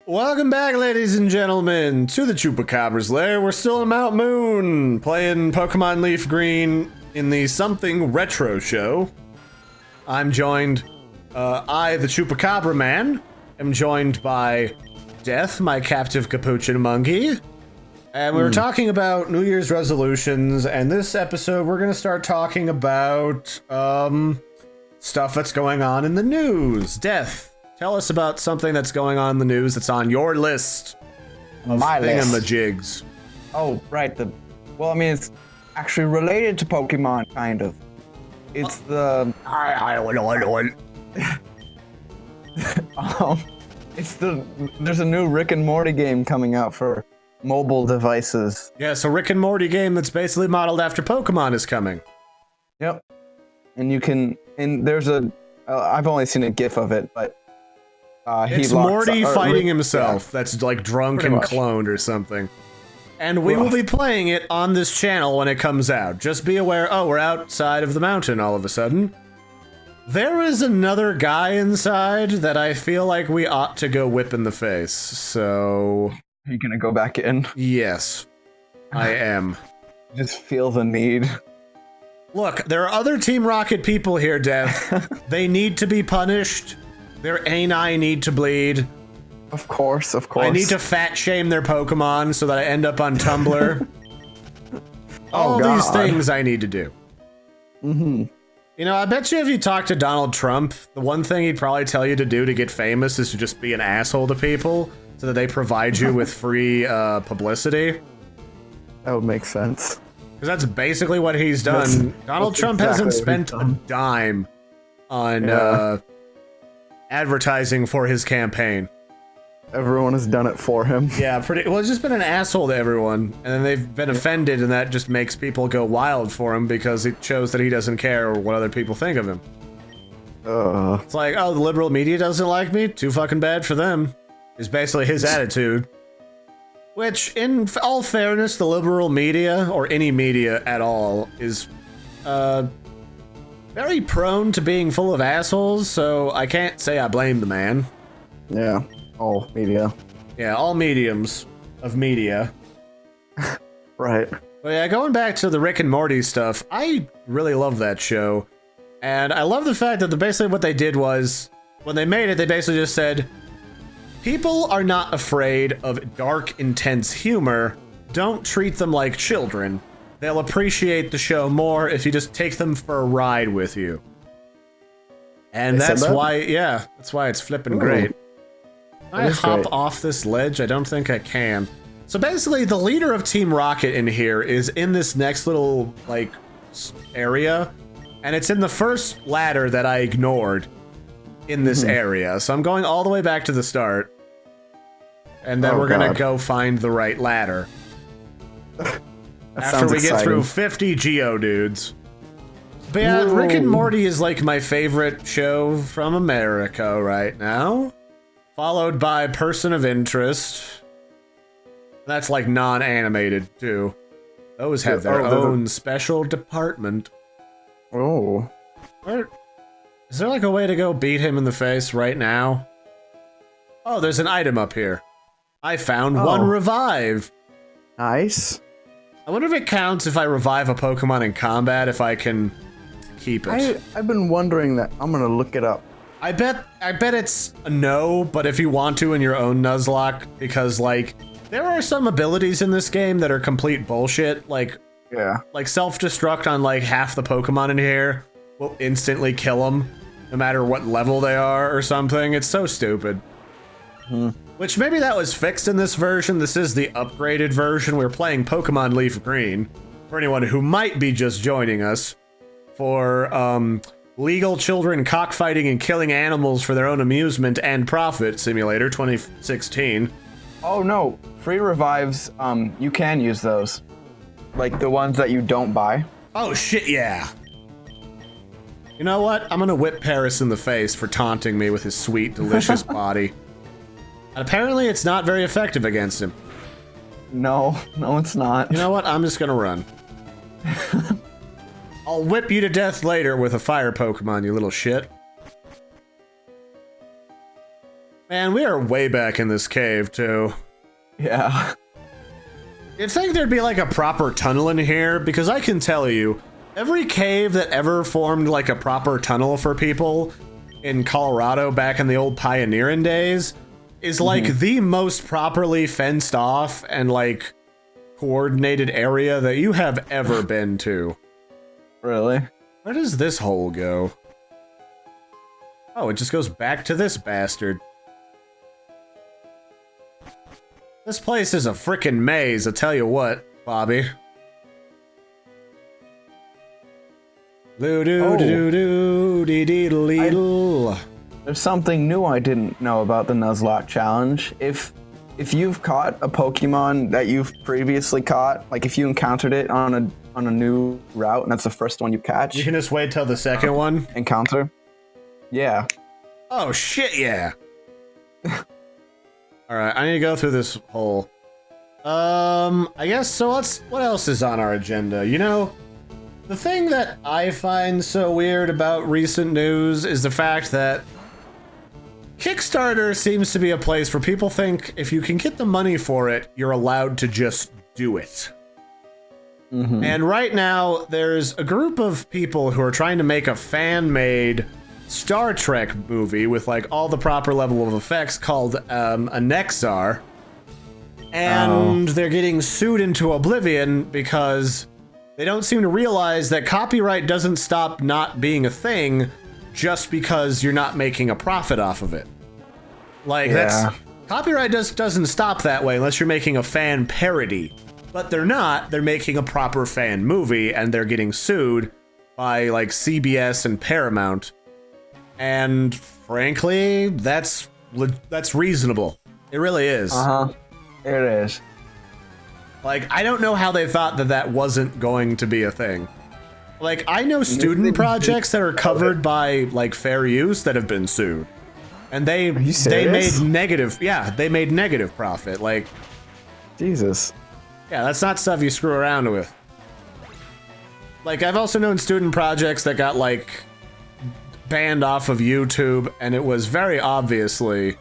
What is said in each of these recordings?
Welcome back, ladies and gentlemen, to the Chupacabra's lair. We're still in Mount Moon, playing Pokemon Leaf Green in the Something Retro show. I'm joined, the Chupacabra man, am joined by Death, my captive capuchin monkey. And we were talking about New Year's resolutions, and this episode we're going to start talking about, stuff that's going on in the news. Death, tell us about something that's going on in the news that's on your list of thingamajigs. Oh, right. Well, I mean, it's actually related to Pokemon, kind of. It's there's a new Rick and Morty game coming out for mobile devices. Yeah, so Rick and Morty game that's basically modeled after Pokemon is coming. Yep. And you can, there's I've only seen a GIF of it, but it's Morty fighting himself. Yeah. That's like drunk and cloned or something. And we will be playing it on this channel when it comes out. Just be aware, we're outside of the mountain all of a sudden. There is another guy inside that I feel like we ought to go whip in the face, so... Are you gonna go back in? Yes, I am. Just feel the need. Look, there are other Team Rocket people here, Death. They need to be punished. Their ani need to bleed. Of course, of course. I need to fat shame their Pokemon so that I end up on Tumblr. All these things I need to do. Mm-hmm. You know, I bet you if you talk to Donald Trump, the one thing he'd probably tell you to do to get famous is to just be an asshole to people so that they provide you with free publicity. That would make sense. Because that's basically what he's done. Donald Trump hasn't spent a dime on advertising for his campaign. Everyone has done it for him. Yeah, well, he's just been an asshole to everyone, and then they've been offended, and that just makes people go wild for him because it shows that he doesn't care what other people think of him. It's like, oh, the liberal media doesn't like me? Too fucking bad for them. Is basically his attitude. Which, in all fairness, the liberal media, or any media at all, is very prone to being full of assholes, so I can't say I blame the man. Yeah, all media. Yeah, all mediums of media. Right. But yeah, going back to the Rick and Morty stuff, I really love that show. And I love the fact that basically what they did was, when they made it, they basically just said, people are not afraid of dark, intense humor. Don't treat them like children. They'll appreciate the show more if you just take them for a ride with you. And that's why, that's why it's flipping great. Can I hop off this ledge? I don't think I can. So basically, the leader of Team Rocket in here is in this next little, like, area. And it's in the first ladder that I ignored in this area. So I'm going all the way back to the start. And then we're gonna go find the right ladder. After we get through 50 Geodudes. But yeah, Rick and Morty is like my favorite show from America right now. Followed by Person of Interest. That's like non-animated too. Those have their own special department. Oh. Is there like a way to go beat him in the face right now? Oh, there's an item up here. I found one revive. Nice. I wonder if it counts if I revive a Pokemon in combat, if I can keep it. I've been wondering that. I'm gonna look it up. I bet it's a no, but if you want to in your own Nuzlocke, because like, there are some abilities in this game that are complete bullshit, like self-destruct on like half the Pokemon in here will instantly kill them, no matter what level they are or something. It's so stupid. Which maybe that was fixed in this version. This is the upgraded version. We're playing Pokemon Leaf Green. For anyone who might be just joining us, for legal children cockfighting and killing animals for their own amusement and profit simulator 2016. Oh no, free revives, you can use those. Like the ones that you don't buy. Oh shit, yeah. You know what? I'm gonna whip Paris in the face for taunting me with his sweet, delicious body. And apparently it's not very effective against him. No, it's not. You know what? I'm just gonna run. I'll whip you to death later with a fire Pokemon, you little shit. Man, we are way back in this cave, too. Yeah. You'd think there'd be like a proper tunnel in here, because I can tell you, every cave that ever formed like a proper tunnel for people in Colorado back in the old pioneering days is like the most properly fenced off and like coordinated area that you have ever been to. Really? Where does this hole go? Oh, it just goes back to this bastard. This place is a frickin' maze, I tell you what, Bobby. There's something new I didn't know about the Nuzlocke challenge. If you've caught a Pokemon that you've previously caught, like if you encountered it on a new route and that's the first one you catch, you can just wait till the second one encounter. Yeah. Oh shit, yeah. All right, I need to go through this hole. I guess so. What else is on our agenda? You know, the thing that I find so weird about recent news is the fact that Kickstarter seems to be a place where people think if you can get the money for it, you're allowed to just do it. And right now, there's a group of people who are trying to make a fan-made Star Trek movie with like all the proper level of effects called a Nexar, and they're getting sued into oblivion because they don't seem to realize that copyright doesn't stop not being a thing just because you're not making a profit off of it. Like copyright doesn't stop that way unless you're making a fan parody, but they're not. They're making a proper fan movie and they're getting sued by like CBS and Paramount. And frankly, that's reasonable. It really is. It is. Like, I don't know how they thought that wasn't going to be a thing. Like, I know student projects that are covered by like fair use that have been sued, and they made negative. Yeah, they made negative profit. Like, Jesus. Yeah, that's not stuff you screw around with. Like, I've also known student projects that got like banned off of YouTube, and it was very obviously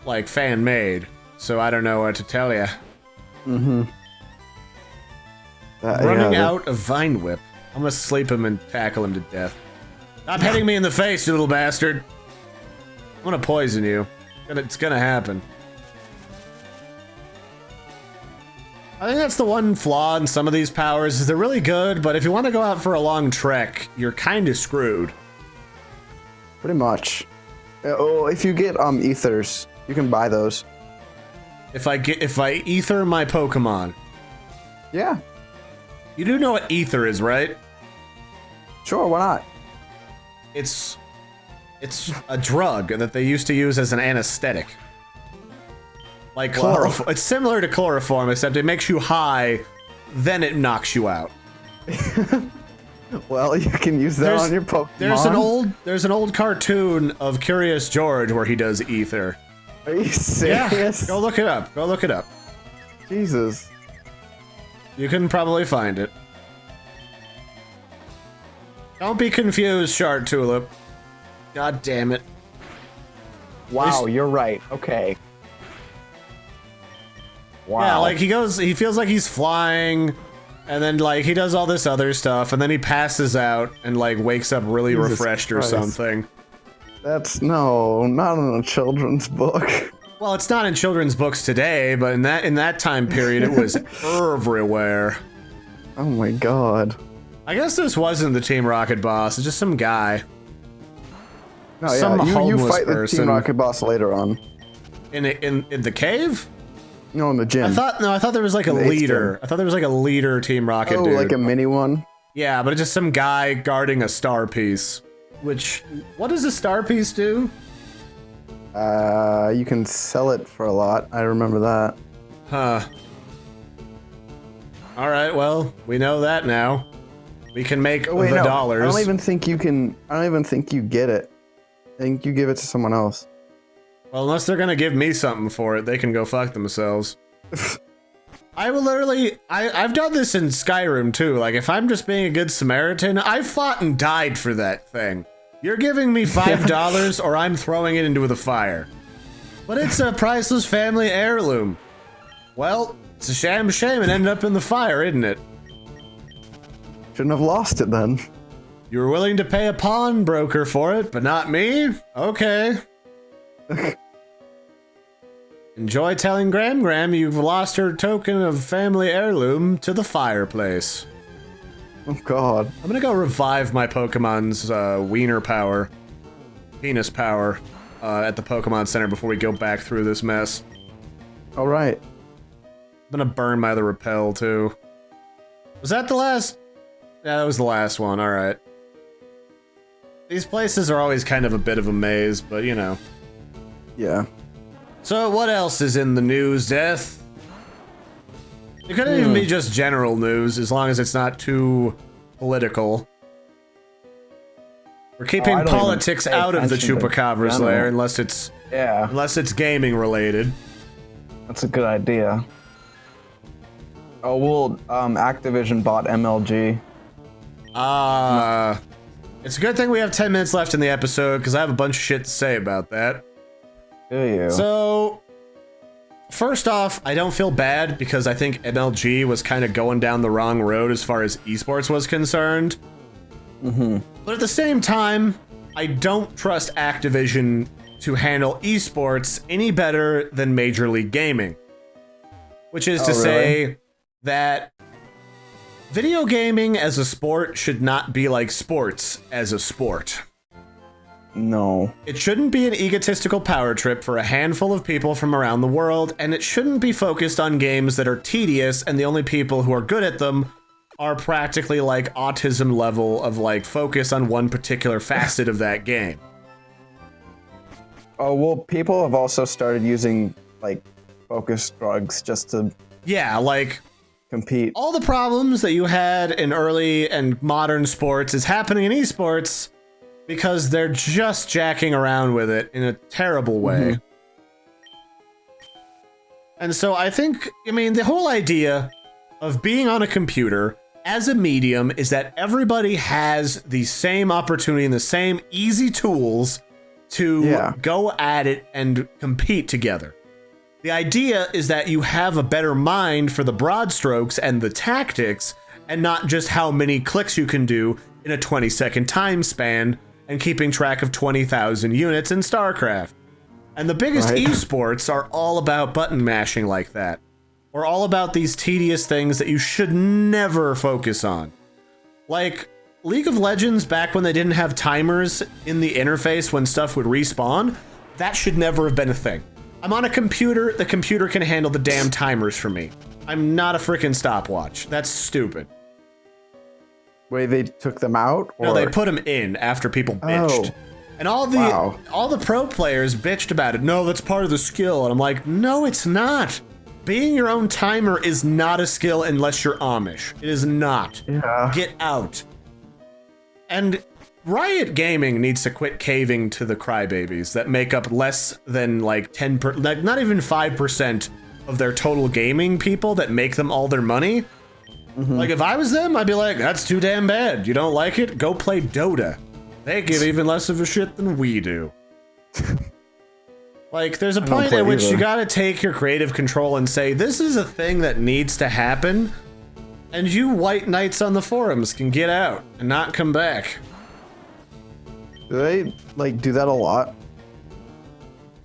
like fan made. So I don't know what to tell you. Running out of Vine Whip. I'm gonna sleep him and tackle him to death. Stop hitting me in the face, you little bastard. I'm gonna poison you. It's gonna happen. I think that's the one flaw in some of these powers, is they're really good, but if you want to go out for a long trek, you're kind of screwed. Pretty much. Oh, if you get ethers, you can buy those. If I ether my Pokemon. Yeah. You do know what ether is, right? Sure, why not? It's a drug that they used to use as an anesthetic. Like chloroform. It's similar to chloroform, except it makes you high, then it knocks you out. Well, you can use that on your Pokemon. There's an old cartoon of Curious George where he does ether. Are you serious? Yeah, go look it up. Go look it up. Jesus. You can probably find it. Don't be confused, Shard Tulip. God damn it. Wow, you're right. Okay. Wow. Yeah, like he feels like he's flying, and then like he does all this other stuff, and then he passes out and like wakes up really refreshed or something. That's not in a children's book. Well, it's not in children's books today, but in that time period, it was everywhere. Oh my god. I guess this wasn't the Team Rocket boss. It's just some guy. No, yeah, you fight the Team Rocket boss later on. In the cave? No, in the gym. I thought there was like a leader. I thought there was like a leader Team Rocket dude. Oh, like a mini one? Yeah, but it's just some guy guarding a star piece. What does a star piece do? You can sell it for a lot. I remember that. Huh. Alright, well, we know that now. We can make dollars. I don't even think you get it. I think you give it to someone else. Well, unless they're gonna give me something for it, they can go fuck themselves. I will literally, I've done this in Skyrim too. Like, if I'm just being a good Samaritan, I fought and died for that thing. You're giving me $5 or I'm throwing it into the fire. But it's a priceless family heirloom. Well, it's a shame it ended up in the fire, isn't it? Shouldn't have lost it then. You were willing to pay a pawnbroker for it, but not me? Okay. Enjoy telling Gram you've lost her token of family heirloom to the fireplace. Oh god. I'm gonna go revive my Pokemon's wiener power, penis power, at the Pokemon Center before we go back through this mess. Alright. I'm gonna burn my other repel too. Was that the last? Yeah, that was the last one, alright. These places are always kind of a bit of a maze, but you know. Yeah. So what else is in the news, Death? It couldn't even be just general news, as long as it's not too political. We're keeping politics out of the Chupacabra's lair, unless it's gaming related. That's a good idea. Oh, well, Activision bought MLG. It's a good thing we have 10 minutes left in the episode, because I have a bunch of shit to say about that. Do you? So, first off, I don't feel bad, because I think MLG was kind of going down the wrong road as far as esports was concerned. But at the same time, I don't trust Activision to handle esports any better than Major League Gaming. Which is to say that video gaming as a sport should not be like sports as a sport. No. It shouldn't be an egotistical power trip for a handful of people from around the world, and it shouldn't be focused on games that are tedious and the only people who are good at them are practically like autism level of like focus on one particular facet of that game. Oh, well, people have also started using like focus drugs just to like compete. All the problems that you had in early and modern sports is happening in esports because they're just jacking around with it in a terrible way. And so I think, I mean, the whole idea of being on a computer as a medium is that everybody has the same opportunity and the same easy tools to go at it and compete together. The idea is that you have a better mind for the broad strokes and the tactics, and not just how many clicks you can do in a 20-second time span and keeping track of 20,000 units in StarCraft. And the biggest esports are all about button mashing like that. Or all about these tedious things that you should never focus on. Like, League of Legends, back when they didn't have timers in the interface when stuff would respawn, that should never have been a thing. I'm on a computer, the computer can handle the damn timers for me. I'm not a freaking stopwatch. That's stupid. Wait, they took them out? Or? No, they put them in after people bitched. And all the pro players bitched about it. No, that's part of the skill. And I'm like, no, it's not. Being your own timer is not a skill unless you're Amish. It is not. Yeah. Get out. And Riot Gaming needs to quit caving to the crybabies that make up less than like 10%, like not even 5% of their total gaming people that make them all their money. Like if I was them, I'd be like, that's too damn bad. You don't like it? Go play Dota. They give even less of a shit than we do. Like, there's a point at which you gotta take your creative control and say, this is a thing that needs to happen, and you white knights on the forums can get out and not come back. Do they, like, do that a lot?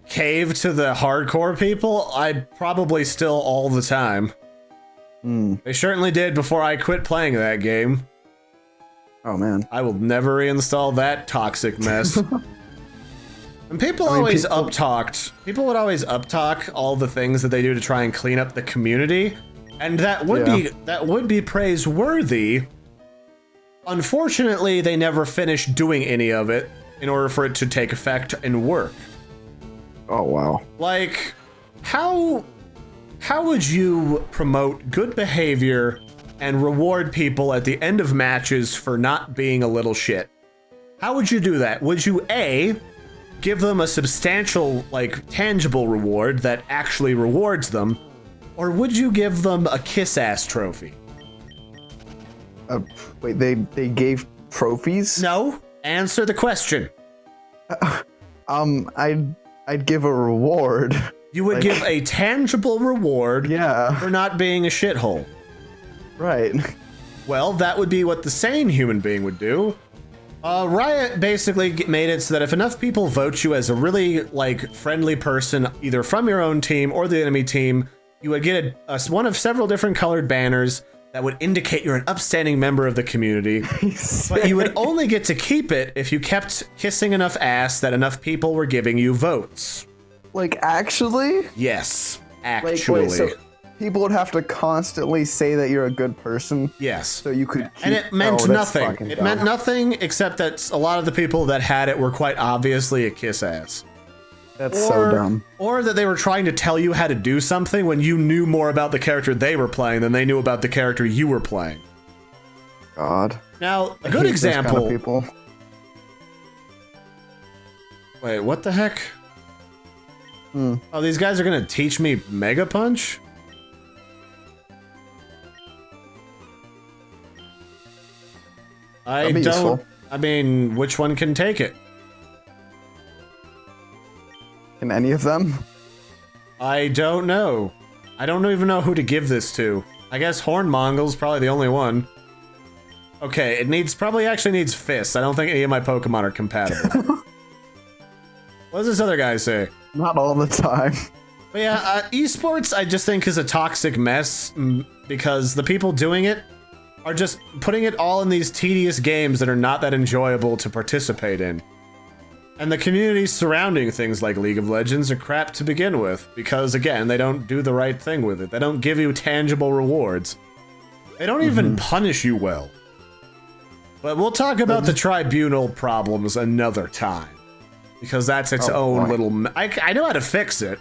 Cave to the hardcore people? I probably still all the time. They certainly did before I quit playing that game. Oh, man. I will never reinstall that toxic mess. And people would always uptalk all the things that they do to try and clean up the community, and that would be praiseworthy. Unfortunately, they never finished doing any of it in order for it to take effect and work. Oh wow! Like, how would you promote good behavior and reward people at the end of matches for not being a little shit? How would you do that? Would you A, give them a substantial, like, tangible reward that actually rewards them, or would you give them a kiss-ass trophy? Wait, they gave trophies? No. Answer the question. I I'd give a reward. You would give a tangible reward for not being a shithole. Right. Well, that would be what the sane human being would do. Riot basically made it so that if enough people vote you as a really, like, friendly person, either from your own team or the enemy team, you would get one of several different colored banners that would indicate you're an upstanding member of the community. But you would only get to keep it if you kept kissing enough ass that enough people were giving you votes. Like, actually? Yes, Like, actually. wait, so people would have to constantly say that you're a good person? Yes. So you could keep... And it meant nothing. It dumb. meant nothing except that a lot of the people that had it were quite obviously a kiss ass. That's so dumb. Or that they were trying to tell you how to do something when you knew more about the character they were playing than they knew about the character you were playing. God. Now, a good example... Kind of people. Wait, what the heck? Oh, these guys are gonna teach me Mega Punch? I don't... Useful. I mean, which one can take it? Can any of them? I don't know. I don't even know who to give this to. I guess Hornmongel's probably the only one. Okay, it probably actually needs fists. I don't think any of my Pokemon are compatible. What does this other guy say? Not all the time. But yeah, esports I just think is a toxic mess because the people doing it are just putting it all in these tedious games that are not that enjoyable to participate in. And the communities surrounding things like League of Legends are crap to begin with because, again, they don't do the right thing with it. They don't give you tangible rewards. They don't even punish you well. But we'll talk about the tribunal problems another time. Because that's its own little... I know how to fix it.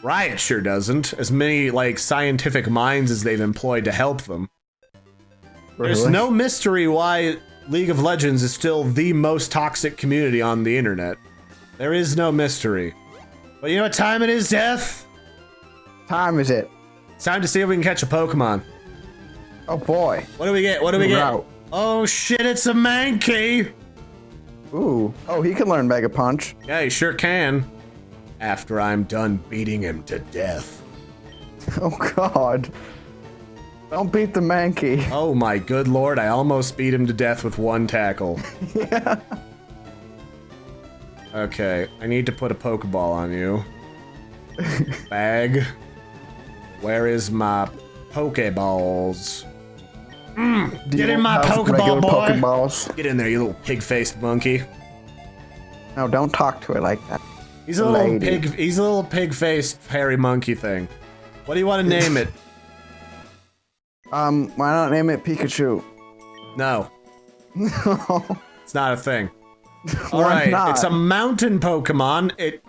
Riot sure doesn't. As many, like, scientific minds as they've employed to help them. Really? There's no mystery why League of Legends is still the most toxic community on the internet. There is no mystery. But you know what time it is, Death? Time is it? It's time to see if we can catch a Pokemon. Oh boy. What do we get? What do we get? Oh shit, it's a Mankey! Ooh. Oh, he can learn Mega Punch. Yeah, he sure can. After I'm done beating him to death. Oh god. Don't beat the Mankey. Oh my good lord, I almost beat him to death with one tackle. Yeah. Okay, I need to put a Pokeball on you. Bag. Where is my Pokeballs? Get in my Pokeball, boy! Pokeballs? Get in there, you little pig-faced monkey. No, don't talk to it like that. He's a little pig. He's a little pig-faced hairy monkey thing. What do you want to name it? Why not name it Pikachu? No. No. It's not a thing. Alright, it's a mountain Pokemon.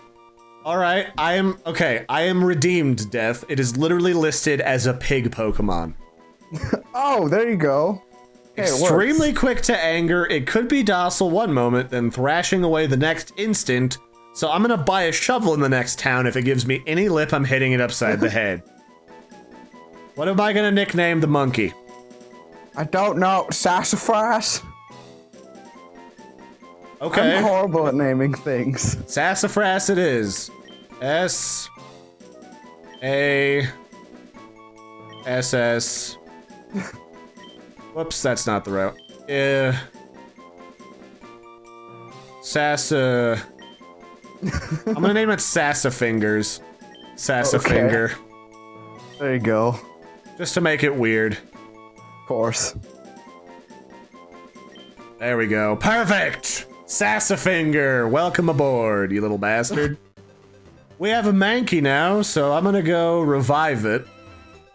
Alright, I am redeemed, Death. It is literally listed as a pig Pokemon. Oh, there you go. Okay, extremely quick to anger. It could be docile one moment, then thrashing away the next instant. So I'm gonna buy a shovel in the next town if it gives me any lip I'm hitting it upside the head. What am I gonna nickname the monkey? I don't know. Sassafras? Okay. I'm horrible at naming things. Sassafras it is. S-A-S-S. Whoops, that's not the route. I'm gonna name it Sassafingers. Sassafinger. Okay. There you go. Just to make it weird. Of course. There we go. Perfect! Sassafinger! Welcome aboard, you little bastard. We have a Mankey now, so I'm gonna go revive it.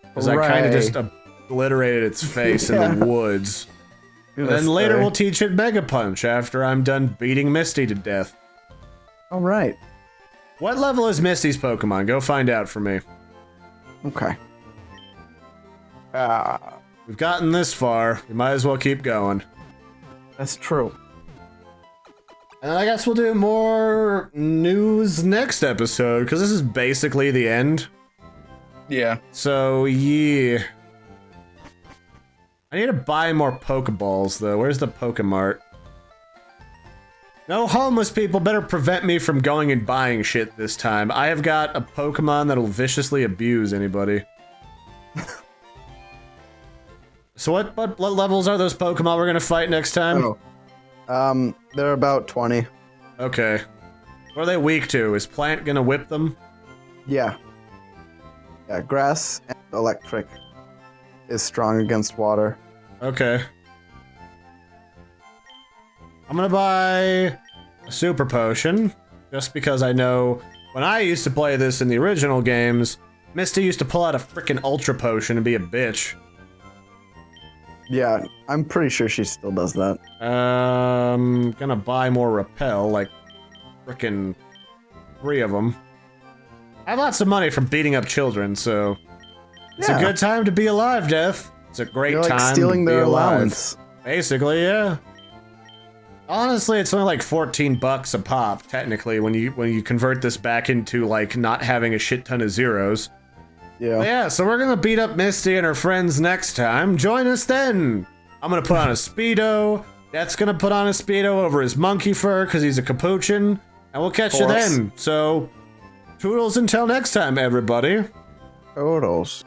Because I kind of just obliterated its face in the woods. And then later we'll teach it Mega Punch after I'm done beating Misty to death. Alright. What level is Misty's Pokemon? Go find out for me. Okay. We've gotten this far. We might as well keep going. That's true. And I guess we'll do more news next episode, because this is basically the end. Yeah. So, yeah. I need to buy more Pokeballs, though. Where's the Pokemart? No homeless people better prevent me from going and buying shit this time. I have got a Pokemon that'll viciously abuse anybody. So what levels are those Pokemon we're gonna fight next time? Oh. They're about 20. Okay. What are they weak to? Is Plant gonna whip them? Yeah. Yeah, grass and electric is strong against water. Okay. I'm gonna buy a super potion, just because I know when I used to play this in the original games, Misty used to pull out a frickin' ultra potion and be a bitch. Yeah, I'm pretty sure she still does that. Gonna buy more repel, like frickin' 3 of them. I have lots of money from beating up children, so it's a good time to be alive, Death. It's a great You're like time stealing to be their alive. allowance. Basically, yeah. Honestly, it's only like 14 bucks a pop, technically, when you convert this back into like not having a shit ton of zeros. Yeah. But yeah, so we're gonna beat up Misty and her friends next time. Join us then. I'm gonna put on a Speedo. Death's gonna put on a Speedo over his monkey fur because he's a capuchin. And we'll catch you then. So, toodles until next time, everybody. Toodles.